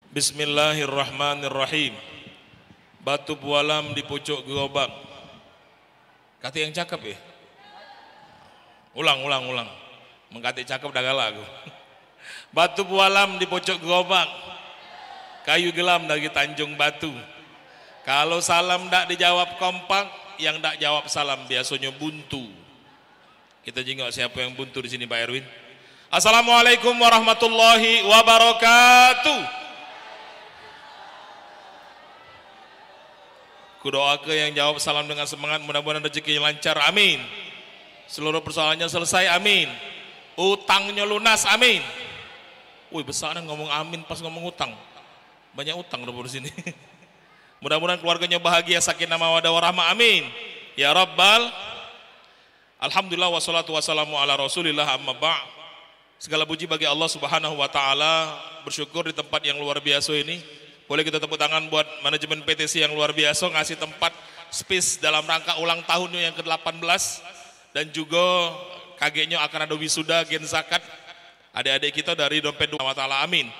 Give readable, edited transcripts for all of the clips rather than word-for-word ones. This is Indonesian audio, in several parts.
Bismillahirrahmanirrahim. Batu bualam di pucuk gerobak. Kata yang cakep ya. Ulang. Mengkati cakep dah galak aku. Batu bualam di pucuk gerobak. Kayu gelam dari Tanjung Batu. Kalau salam tak dijawab kompak, yang tak jawab salam biasanya buntu. Kita jengok siapa yang buntu di sini, Pak Erwin. Assalamualaikum warahmatullahi wabarakatuh. Kudoa ke yang jawab salam dengan semangat, mudah-mudahan rezekinya lancar, amin. Seluruh persoalannya selesai, amin. Utangnya lunas, amin. Wih, besar ngomong amin pas ngomong utang. Banyak utang di sini. Mudah-mudahan keluarganya bahagia, sakinah mawaddah warahmah, amin. Ya Rabbal. Alhamdulillah wassalatu wassalamu ala Rasulillah, amma ba'. Segala puji bagi Allah Subhanahu wa taala, bersyukur di tempat yang luar biasa ini. Boleh kita tepuk tangan buat manajemen PTC yang luar biasa ngasih tempat space dalam rangka ulang tahunnya yang ke-18, dan juga kagetnya akan ada wisuda gen zakat adik-adik kita dari dompet Allah Ta'ala, amin.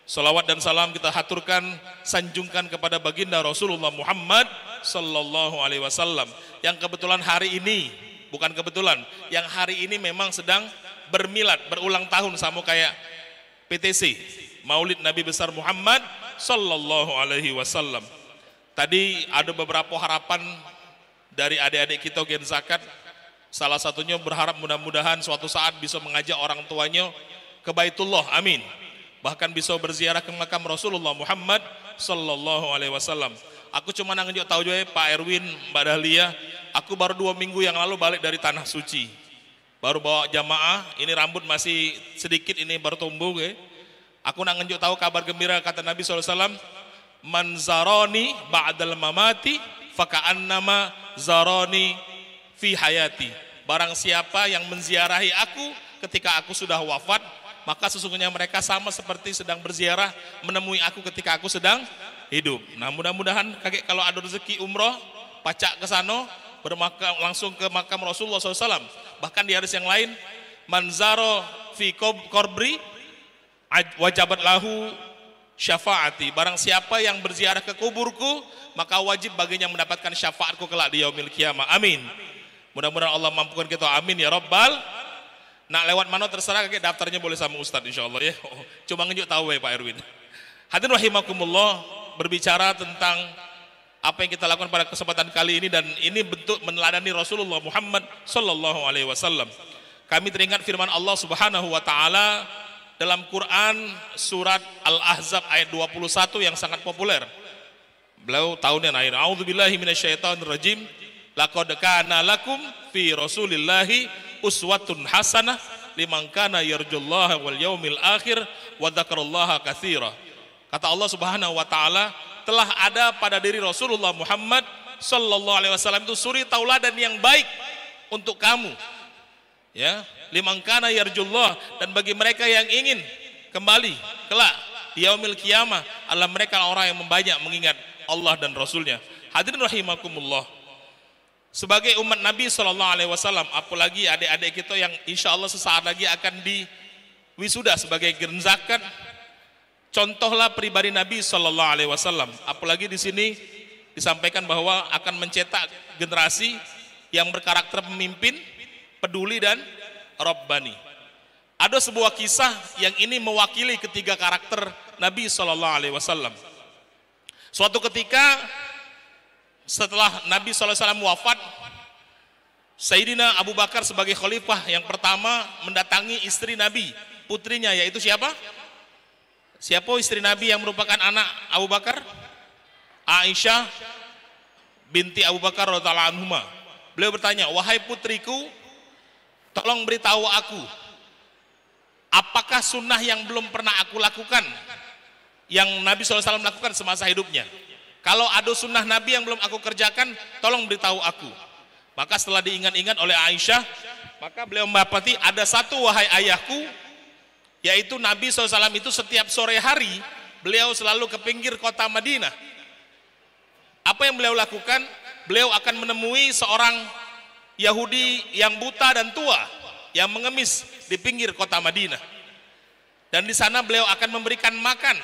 Salawat dan salam kita haturkan, sanjungkan kepada baginda Rasulullah Muhammad sallallahu alaihi wasallam yang kebetulan hari ini, bukan kebetulan, yang hari ini memang sedang bermilad, berulang tahun sama kayak PTC, Maulid Nabi besar Muhammad sallallahu alaihi wasallam. Tadi ada beberapa harapan dari adik-adik kita gen zakat. Salah satunya berharap mudah-mudahan suatu saat bisa mengajak orang tuanya ke Baitullah, amin. Bahkan bisa berziarah ke makam Rasulullah Muhammad sallallahu alaihi wasallam. Aku cuma nganjuk tahu juga Pak Erwin, Mbak Dahlia, aku baru 2 minggu yang lalu balik dari Tanah Suci. Baru bawa jamaah, ini rambut masih sedikit, ini baru tumbuh ya. Aku nak ngenjuk tahu kabar gembira, kata Nabi SAW, man zaroni ba'dal mamati faka'annama zaroni fi hayati. Barang siapa yang menziarahi aku ketika aku sudah wafat, maka sesungguhnya mereka sama seperti sedang berziarah menemui aku ketika aku sedang hidup. Nah, mudah-mudahan kakek kalau ada rezeki umroh, pacak ke sana, langsung ke makam Rasulullah SAW. Bahkan di hadis yang lain, man zaro fi korbri wajabat lahu syafaati. Barang siapa yang berziarah ke kuburku, maka wajib baginya mendapatkan syafaatku kelak di yaumil qiyamah, amin. Mudah-mudahan Allah mampukan kita, amin ya Rabbal. Nak lewat mana terserah, kakek daftarnya boleh sama Ustadz insyaallah ya. Cuma ngejuk tahu ya Pak Erwin. Hadirin rahimakumullah, berbicara tentang apa yang kita lakukan pada kesempatan kali ini, dan ini bentuk meneladani Rasulullah Muhammad sallallahu alaihi wasallam. Kami teringat firman Allah Subhanahu wa taala dalam Quran surat Al-Ahzab ayat 21 yang sangat populer. Beliau tahun yang akhir, a'udzubillahi minasyaitonirrajim, laqad kana lakum fi rasulillahi uswatun hasanah liman kana yarjullaha wal yaumil akhir wa dzakarallaha katsira. Kata Allah Subhanahu wa taala, telah ada pada diri Rasulullah Muhammad sallallahu alaihi wasallam itu suri tauladan yang baik untuk kamu. Ya, liman kana yarjullah, dan bagi mereka yang ingin kembali kelak di yaumil qiyamah, adalah mereka orang yang membanyak mengingat Allah dan Rasulnya. Hadirin rahimakumullah, sebagai umat Nabi sallallahu alaihi wasallam, apalagi adik-adik kita yang insya Allah sesaat lagi akan diwisuda sebagai gen zakat, contohlah pribadi Nabi sallallahu alaihi wasallam. Apalagi di sini disampaikan bahwa akan mencetak generasi yang berkarakter pemimpin, peduli dan Rabbani. Ada sebuah kisah yang ini mewakili ketiga karakter Nabi sallallahu alaihi wasallam. Suatu ketika setelah Nabi sallallahu alaihi wasallam wafat, Sayyidina Abu Bakar sebagai khalifah yang pertama mendatangi istri Nabi, putrinya, yaitu siapa? Siapa istri Nabi yang merupakan anak Abu Bakar? Aisyah binti Abu Bakar radhiyallahu anhuma. Beliau bertanya, wahai putriku, tolong beritahu aku, apakah sunnah yang belum pernah aku lakukan, yang Nabi SAW lakukan semasa hidupnya? Kalau ada sunnah Nabi yang belum aku kerjakan, tolong beritahu aku. Maka setelah diingat-ingat oleh Aisyah, maka beliau mendapati ada satu, wahai ayahku, yaitu Nabi SAW itu setiap sore hari, beliau selalu ke pinggir kota Madinah. Apa yang beliau lakukan? Beliau akan menemui seorang Yahudi yang buta dan tua yang mengemis di pinggir kota Madinah, dan di sana beliau akan memberikan makan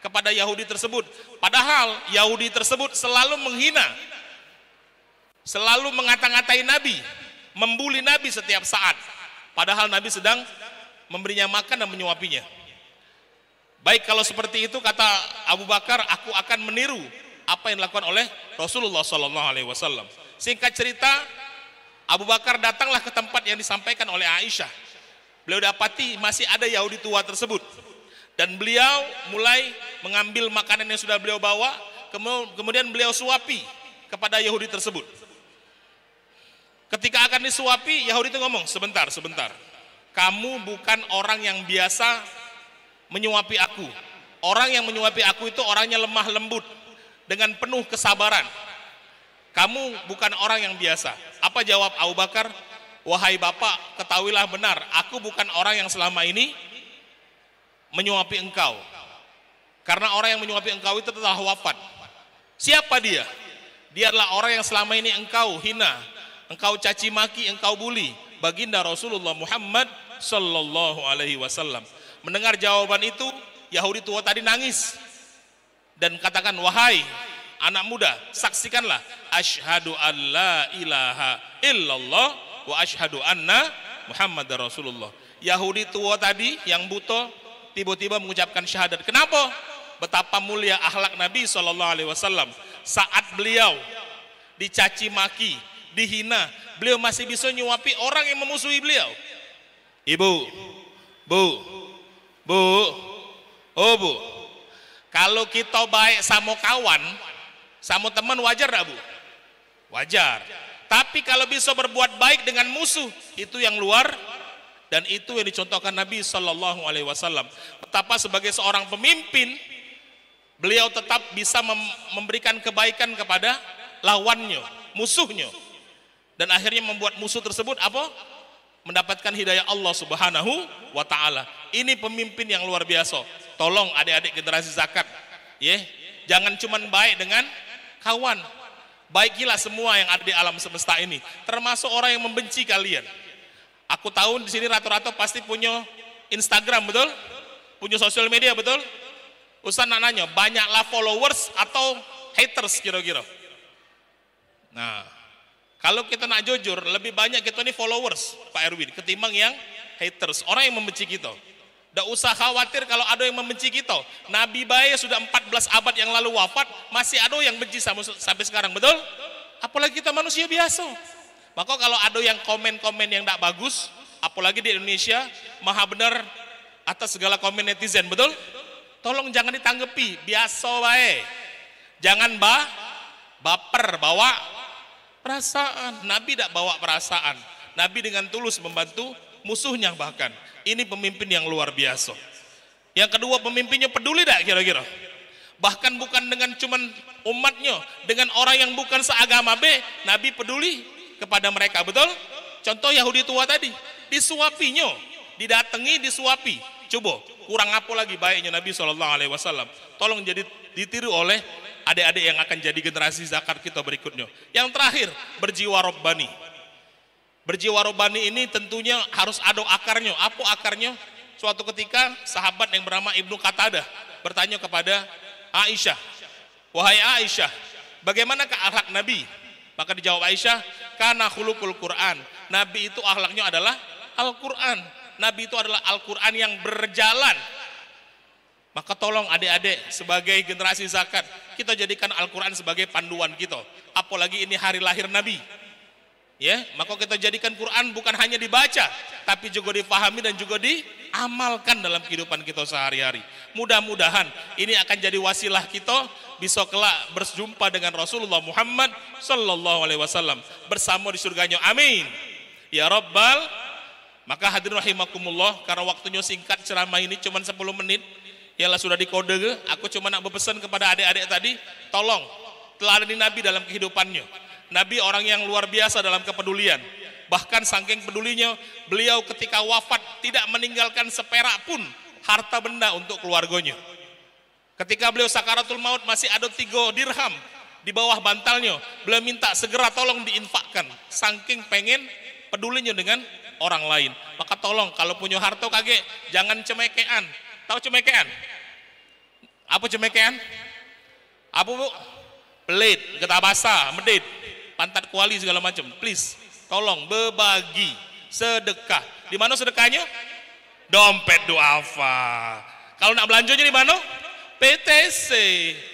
kepada Yahudi tersebut. Padahal Yahudi tersebut selalu menghina, selalu mengata-ngatai Nabi, membuli Nabi setiap saat. Padahal Nabi sedang memberinya makan dan menyuapinya. Baik, kalau seperti itu kata Abu Bakar, aku akan meniru apa yang dilakukan oleh Rasulullah SAW. Singkat cerita, Abu Bakar datanglah ke tempat yang disampaikan oleh Aisyah. Beliau dapati masih ada Yahudi tua tersebut, dan beliau mulai mengambil makanan yang sudah beliau bawa, kemudian beliau suapi kepada Yahudi tersebut. Ketika akan disuapi, Yahudi itu ngomong, sebentar, kamu bukan orang yang biasa menyuapi aku. Orang yang menyuapi aku itu orangnya lemah lembut, dengan penuh kesabaran. Kamu bukan orang yang biasa. Apa jawab Abu Bakar? Wahai bapak, ketahuilah benar, aku bukan orang yang selama ini menyuapi engkau. Karena orang yang menyuapi engkau itu telah wafat. Siapa dia? Dia adalah orang yang selama ini engkau hina, engkau caci maki, engkau bully, baginda Rasulullah Muhammad sallallahu alaihi wasallam. Mendengar jawaban itu, Yahudi tua tadi nangis dan katakan, wahai anak muda, saksikanlah, asyhadu an la ilaha illallah wa asyhadu anna Muhammadar Rasulullah. Yahudi tua tadi yang buta tiba-tiba mengucapkan syahadat. Kenapa? Betapa mulia akhlak Nabi sallallahu alaihi wasallam. Saat beliau dicaci maki, dihina, beliau masih bisa nyuapi orang yang memusuhi beliau. Ibu, bu, kalau kita baik sama kawan, sama teman, wajar tak, Bu? Wajar. Tapi kalau bisa berbuat baik dengan musuh, itu yang luar, dan itu yang dicontohkan Nabi Sallallahu Alaihi Wasallam. Betapa sebagai seorang pemimpin, beliau tetap bisa memberikan kebaikan kepada lawannya, musuhnya, dan akhirnya membuat musuh tersebut apa? Mendapatkan hidayah Allah Subhanahu wa Ta'ala. Ini pemimpin yang luar biasa. Tolong adik-adik generasi zakat, ya, jangan cuman baik dengan kawan, baikilah semua yang ada di alam semesta ini, termasuk orang yang membenci kalian. Aku tahu di sini rata-rata pasti punya Instagram, betul? Punya sosial media, betul? Ustaz nak nanya, banyaklah followers atau haters kira-kira? Nah, kalau kita nak jujur, lebih banyak kita ini followers, Pak Erwin, ketimbang yang haters, orang yang membenci kita. Tidak usah khawatir kalau ada yang membenci kita. Nabi baik sudah 14 abad yang lalu wafat, masih ada yang benci sampai sekarang, betul? Apalagi kita manusia biasa. Maka kalau ada yang komen-komen yang tidak bagus, apalagi di Indonesia, maha benar atas segala komen netizen, betul? Tolong jangan ditanggapi, biasa baik. Jangan baper, bawa perasaan. Nabi tidak bawa perasaan. Nabi dengan tulus membantu musuhnya bahkan. Ini pemimpin yang luar biasa. Yang kedua, pemimpinnya peduli tak kira-kira? Bahkan bukan dengan cuman umatnya, dengan orang yang bukan seagama Nabi peduli kepada mereka, betul? Contoh Yahudi tua tadi, disuapinya, didatangi, disuapi. Coba, kurang apa lagi baiknya Nabi SAW. Tolong jadi ditiru oleh adik-adik yang akan jadi generasi zakat kita berikutnya. Yang terakhir, berjiwa robbani. Berjiwa robbani ini tentunya harus ada akarnya. Apa akarnya? Suatu ketika sahabat yang bernama Ibnu Qatadah bertanya kepada Aisyah, wahai Aisyah, bagaimanakah akhlak Nabi? Maka dijawab Aisyah, kana khuluqul Quran. Nabi itu akhlaknya adalah Al-Quran. Nabi itu adalah Al-Quran yang berjalan. Maka tolong adik-adik sebagai generasi zakat, kita jadikan Al-Quran sebagai panduan kita. Apalagi ini hari lahir Nabi. Ya, maka kita jadikan Quran bukan hanya dibaca, tapi juga difahami dan juga diamalkan dalam kehidupan kita sehari-hari. Mudah-mudahan ini akan jadi wasilah kita bisa kelak berjumpa dengan Rasulullah Muhammad sallallahu alaihi wasallam bersama di surganya. Amin. Ya Rabbal. Maka hadirin rahimakumullah, karena waktunya singkat ceramah ini cuma 10 menit. Yalah sudah dikode, aku cuma nak berpesan kepada adik-adik tadi, tolong teladani Nabi dalam kehidupannya. Nabi orang yang luar biasa dalam kepedulian. Bahkan saking pedulinya, beliau ketika wafat tidak meninggalkan seperak pun harta benda untuk keluarganya. Ketika beliau sakaratul maut masih ada 3 dirham di bawah bantalnya. Beliau minta segera tolong diinfakkan. Saking pengen pedulinya dengan orang lain. Maka tolong kalau punya harta kaget, jangan cemekean. Tahu cemekean? Apa cemekean? Apa bu? Pelit, getah basah, medit, pantat kuali segala macam. Please, tolong berbagi, sedekah. Di mana sedekahnya? Dompet duafa. Kalau nak belanjanya di mana? PTC.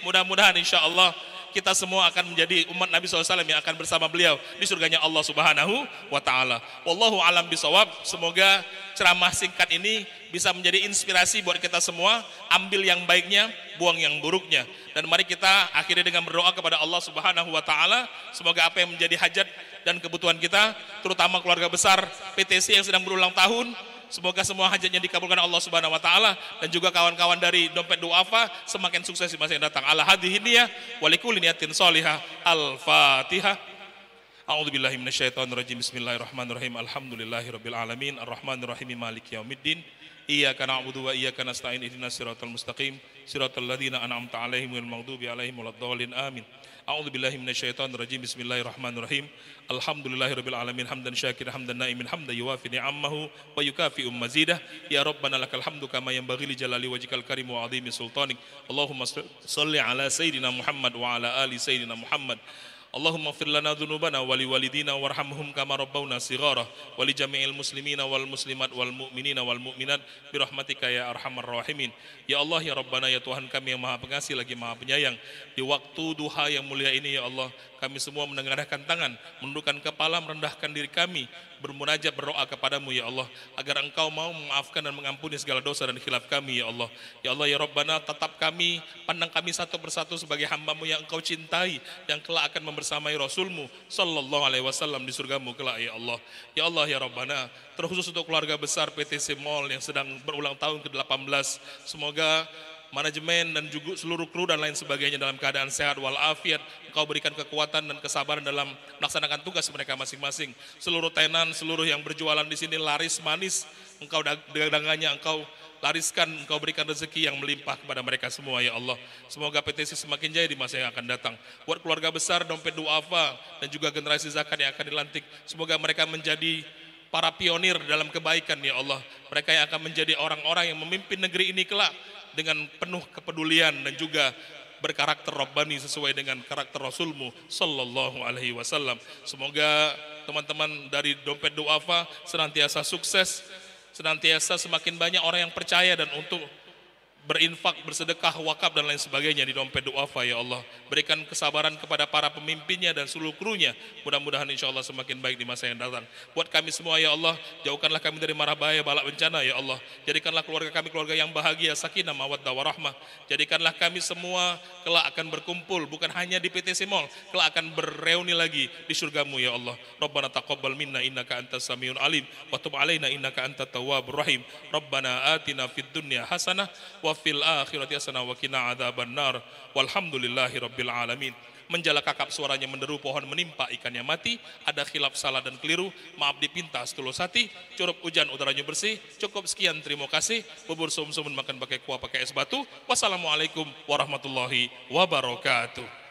Mudah-mudahan insya Allah kita semua akan menjadi umat Nabi SAW yang akan bersama beliau di surganya Allah Subhanahu wa Ta'ala. Wallahu alam bisawab. Semoga ceramah singkat ini bisa menjadi inspirasi buat kita semua. Ambil yang baiknya, buang yang buruknya. Dan mari kita akhiri dengan berdoa kepada Allah Subhanahu wa Ta'ala. Semoga apa yang menjadi hajat dan kebutuhan kita, terutama keluarga besar PTC yang sedang berulang tahun, semoga semua hajatnya dikabulkan Allah Subhanahu wa Ta'ala, dan juga kawan-kawan dari Dompet Duafa semakin sukses di masa yang datang. Ala hadhihi niyah wa likulli niyatin shalihah. Al-Fatihah. A'udzubillahi minasyaitonirrajim. Bismillahirrahmanirrahim. Alhamdulillahirabbil alamin. Arrahmanirrahim. Maliki yaumiddin. Iyyaka na'budu wa iyyaka nasta'in. Ihdinas siratal mustaqim. Siratal ladzina an'amta 'alaihim ghairil maghdubi 'alaihim waladdallin. Amin. A'udzubillahi minasyaitonirrajim. Bismillahirrahmanirrahim. Alhamdulillahirabbil alamin hamdan syakir hamdan naimin hamdan yuwafi ni'amahu wa yukafi'u mazidah. Ya Rabbana lakal hamdu kama yanbaghi li jalali wajhikal karim wa 'azimi sultanik. Allahumma shalli ala sayyidina Muhammad wa ala ali sayyidina Muhammad. Allahumma fir lana dhunubana wa li walidina warhamhum kama rabbawna shighara wa li jami'il muslimina wal muslimat wal mu'minina wal mu'minat bi rahmatika ya arhamar rahimin. Ya Allah ya Rabbana ya Tuhan kami yang Maha Pengasih lagi Maha Penyayang, di waktu duha yang mulia ini ya Allah, kami semua menengadahkan tangan, menundukkan kepala, merendahkan diri kami, bermunajat berdoa kepadamu ya Allah, agar Engkau mau memaafkan dan mengampuni segala dosa dan khilaf kami ya Allah. Ya Allah ya Rabbana, tetap kami, pandang kami satu persatu sebagai hamba-Mu yang Engkau cintai, yang kelak akan membersamai Rasul-Mu sallallahu alaihi wasallam di surga-Mu kelak ya Allah. Ya Allah ya Rabbana, terkhusus untuk keluarga besar PTC Mall yang sedang berulang tahun ke-18, semoga manajemen dan juga seluruh kru dan lain sebagainya dalam keadaan sehat walafiat. Engkau berikan kekuatan dan kesabaran dalam melaksanakan tugas mereka masing-masing. Seluruh tenan, seluruh yang berjualan di sini laris manis, Engkau dagangannya Engkau lariskan, Engkau berikan rezeki yang melimpah kepada mereka semua ya Allah. Semoga PTC semakin jaya di masa yang akan datang. Buat keluarga besar Dompet Duafa dan juga generasi zakat yang akan dilantik, semoga mereka menjadi para pionir dalam kebaikan ya Allah. Mereka yang akan menjadi orang-orang yang memimpin negeri ini kelak dengan penuh kepedulian dan juga berkarakter Rabbani sesuai dengan karakter Rasul-Mu sallallahu alaihi wasallam. Semoga teman-teman dari Dompet Duafa senantiasa sukses, senantiasa semakin banyak orang yang percaya dan untuk berinfak, bersedekah, wakaf dan lain sebagainya di Dompet Duafa ya Allah. Berikan kesabaran kepada para pemimpinnya dan seluruh krunya. Mudah-mudahan insya Allah semakin baik di masa yang datang. Buat kami semua ya Allah, jauhkanlah kami dari mara bahaya, bala bencana ya Allah. Jadikanlah keluarga kami keluarga yang bahagia, sakinah, mawaddah, warahmah. Jadikanlah kami semua kelak akan berkumpul bukan hanya di PTC Mall, kelak akan bereuni lagi di surga-Mu ya Allah. Rabbana taqabbal minna innaka antas samiun alim wa tub alaina innaka antat tawwabur rahim. Rabbana atina fid dunya hasanah wa fil akhirati hasanah wa qina adzabannar. Walhamdulillahi rabbil alamin. Menjala kakap suaranya menderu, pohon menimpa ikannya mati, ada khilaf salah dan keliru, maaf dipinta setulus hati, curup hujan udaranya bersih. Cukup sekian, terima kasih. Bubur sum-sumun makan pakai kuah pakai es batu. Wassalamualaikum warahmatullahi wabarakatuh.